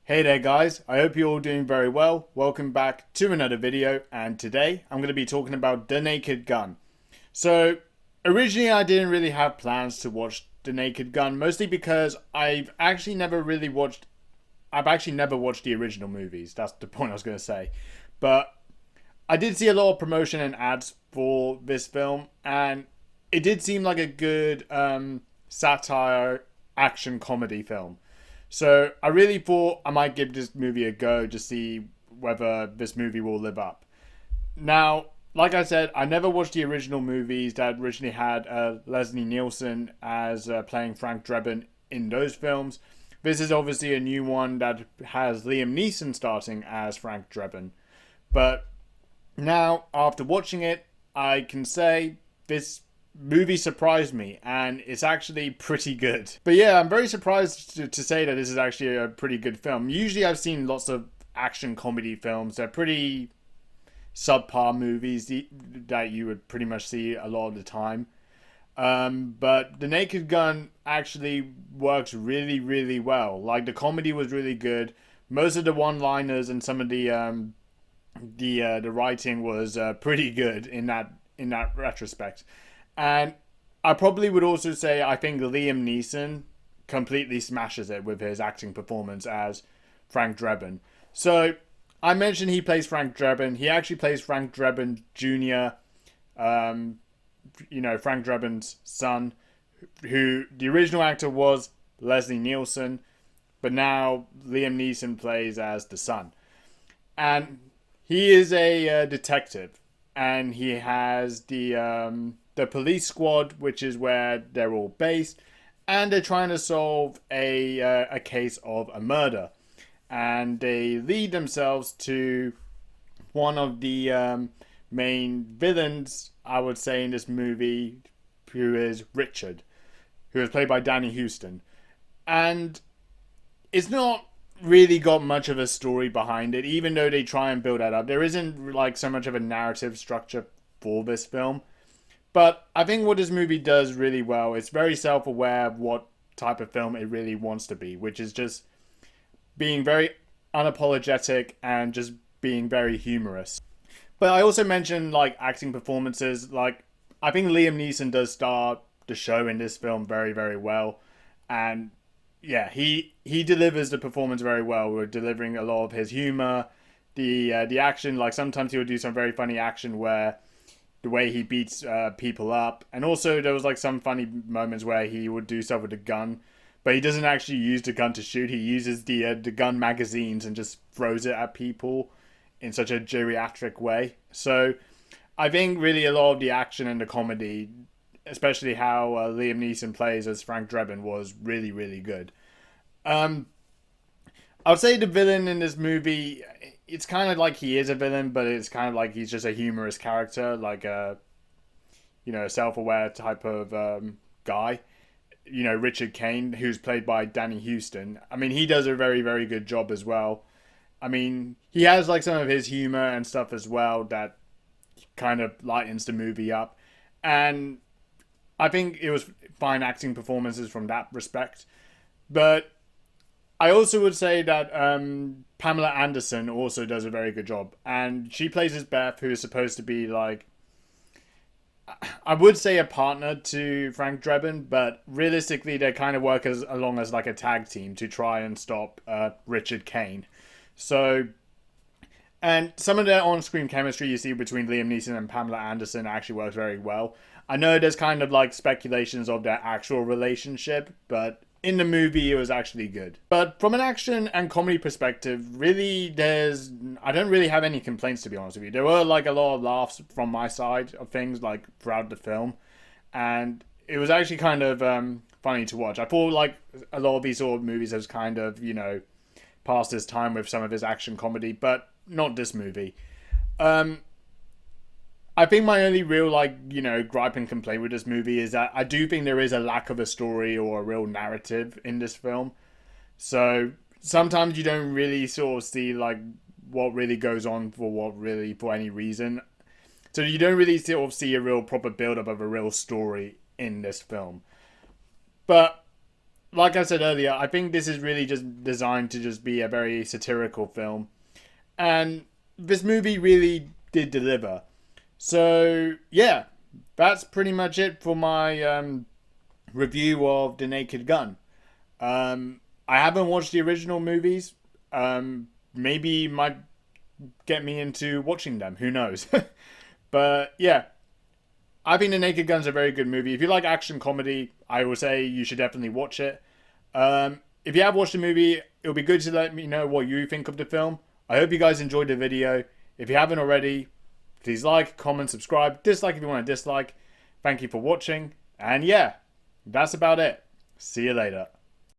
Hey there guys, I hope you're all doing very well. Welcome back to another video, and today I'm going to be talking about The Naked Gun. So originally I didn't really have plans to watch The Naked Gun, mostly because I've actually never watched the original movies. That's the point I was going to say. But I did see a lot of promotion and ads for this film, and it did seem like a good satire action comedy film. So I really thought I might give this movie a go to see whether this movie will live up. Now, like I said, I never watched the original movies that originally had Leslie Nielsen as playing Frank Drebin in those films. This is obviously a new one that has Liam Neeson starting as Frank Drebin. But now, after watching it, I can say this movie surprised me, and it's actually pretty good. But yeah, I'm very surprised to say that this is actually a pretty good film. Usually I've seen lots of action comedy films. They're pretty subpar movies that you would pretty much see a lot of the time. But The Naked Gun actually works really, really well. Like, the comedy was really good. Most of the one-liners and some of the writing was pretty good in that retrospect. And I probably would also say I think Liam Neeson completely smashes it with his acting performance as Frank Drebin. So I mentioned he plays Frank Drebin. He actually plays Frank Drebin Jr., Frank Drebin's son, who the original actor was Leslie Nielsen, but now Liam Neeson plays as the son. And he is a detective, and he has the police squad, which is where they're all based, and they're trying to solve a case of a murder, and they lead themselves to one of the main villains, I would say, in this movie, who is Richard, who is played by Danny Houston, and it's not really got much of a story behind it, even though they try and build that up. There isn't like so much of a narrative structure for this film. But I think what this movie does really well, it's very self-aware of what type of film it really wants to be, which is just being very unapologetic and just being very humorous. But I also mentioned like acting performances. Like, I think Liam Neeson does start the show in this film very, very well. And yeah, he delivers the performance very well. We're delivering a lot of his humor, the action. Like, sometimes he would do some very funny action where the way he beats people up, and also there was like some funny moments where he would do stuff with a gun, but he doesn't actually use the gun to shoot. He uses the gun magazines and just throws it at people in such a geriatric way. So I think really a lot of the action and the comedy, especially how Liam Neeson plays as Frank Drebin, was really, really good. Um, I would say the villain in this movie, it's kind of like he is a villain, but it's kind of like he's just a humorous character, like a self-aware type of guy. Richard Kane, who's played by Danny Houston. I mean, he does a very, very good job as well. I mean, he has like some of his humor and stuff as well that kind of lightens the movie up, and I think it was fine acting performances from that respect. But I also would say that Pamela Anderson also does a very good job, and she plays as Beth, who is supposed to be like, I would say, a partner to Frank Drebin, but realistically they kind of work along as like a tag team to try and stop Richard Kane. So, and some of the on-screen chemistry you see between Liam Neeson and Pamela Anderson actually works very well. I know there's kind of like speculations of their actual relationship, but in the movie it was actually good. But from an action and comedy perspective, really I don't really have any complaints, to be honest with you. There were like a lot of laughs from my side of things like throughout the film, and it was actually kind of funny to watch. I thought like a lot of these sort of movies has kind of, passed his time with some of his action comedy, but not this movie. I think my only real gripe and complaint with this movie is that I do think there is a lack of a story or a real narrative in this film. So sometimes you don't really sort of see like what really goes on for any reason. So you don't really sort of see a real proper build up of a real story in this film. But like I said earlier, I think this is really just designed to just be a very satirical film. And this movie really did deliver. So, yeah, that's pretty much it for my review of The Naked Gun. I haven't watched the original movies. Maybe it might get me into watching them. Who knows? But yeah, I think The Naked Gun's a very good movie. If you like action comedy, I would say you should definitely watch it. If you have watched the movie, it'll be good to let me know what you think of the film. I hope you guys enjoyed the video. If you haven't already, please like, comment, subscribe. Dislike if you want to dislike. Thank you for watching. And yeah, that's about it. See you later.